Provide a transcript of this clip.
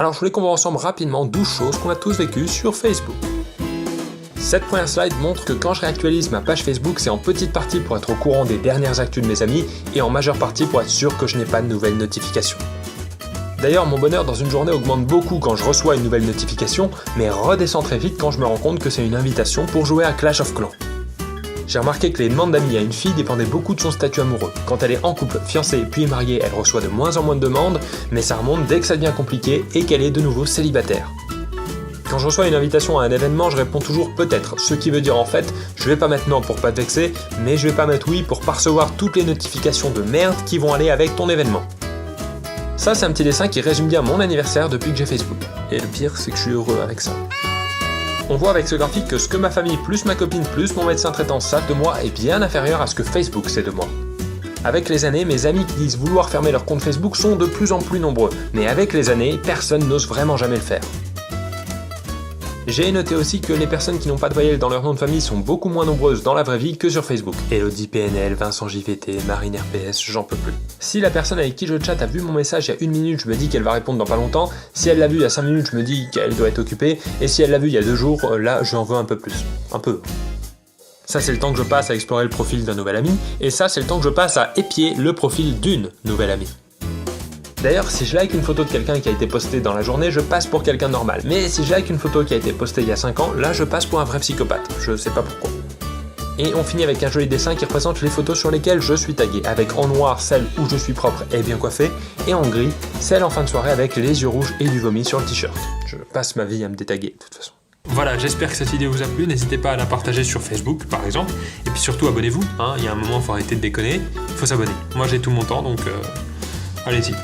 Alors je voulais qu'on voit ensemble rapidement 12 choses qu'on a tous vécues sur Facebook. Cette première slide montre que quand je réactualise ma page Facebook, c'est en petite partie pour être au courant des dernières actus de mes amis et en majeure partie pour être sûr que je n'ai pas de nouvelles notifications. D'ailleurs, mon bonheur dans une journée augmente beaucoup quand je reçois une nouvelle notification, mais redescend très vite quand je me rends compte que c'est une invitation pour jouer à Clash of Clans. J'ai remarqué que les demandes d'amis à une fille dépendaient beaucoup de son statut amoureux. Quand elle est en couple, fiancée puis mariée, elle reçoit de moins en moins de demandes, mais ça remonte dès que ça devient compliqué et qu'elle est de nouveau célibataire. Quand je reçois une invitation à un événement, je réponds toujours peut-être, ce qui veut dire en fait, je vais pas maintenant pour pas te vexer, mais je vais pas mettre oui pour pas recevoir toutes les notifications de merde qui vont aller avec ton événement. Ça, c'est un petit dessin qui résume bien mon anniversaire depuis que j'ai Facebook. Et le pire, c'est que je suis heureux avec ça. On voit avec ce graphique que ce que ma famille plus ma copine plus mon médecin traitant savent de moi est bien inférieur à ce que Facebook sait de moi. Avec les années, mes amis qui disent vouloir fermer leur compte Facebook sont de plus en plus nombreux, mais avec les années, personne n'ose vraiment jamais le faire. J'ai noté aussi que les personnes qui n'ont pas de voyelles dans leur nom de famille sont beaucoup moins nombreuses dans la vraie vie que sur Facebook. Elodie PNL, Vincent JVT, Marine RPS, j'en peux plus. Si la personne avec qui je chatte a vu mon message il y a 1 minute, je me dis qu'elle va répondre dans pas longtemps. Si elle l'a vu il y a 5 minutes, je me dis qu'elle doit être occupée. Et si elle l'a vu il y a 2 jours, là j'en veux un peu plus. Un peu. Ça c'est le temps que je passe à explorer le profil d'un nouvel ami. Et ça c'est le temps que je passe à épier le profil d'une nouvelle amie. D'ailleurs, si je like une photo de quelqu'un qui a été postée dans la journée, je passe pour quelqu'un de normal. Mais si je like une photo qui a été postée il y a 5 ans, là je passe pour un vrai psychopathe. Je sais pas pourquoi. Et on finit avec un joli dessin qui représente les photos sur lesquelles je suis tagué, avec en noir celle où je suis propre et bien coiffé, et en gris celle en fin de soirée avec les yeux rouges et du vomi sur le t-shirt. Je passe ma vie à me détaguer de toute façon. Voilà, j'espère que cette vidéo vous a plu, n'hésitez pas à la partager sur Facebook par exemple, et puis surtout abonnez-vous, il y a un moment faut arrêter de déconner, il faut s'abonner. Moi j'ai tout mon temps donc allez-y.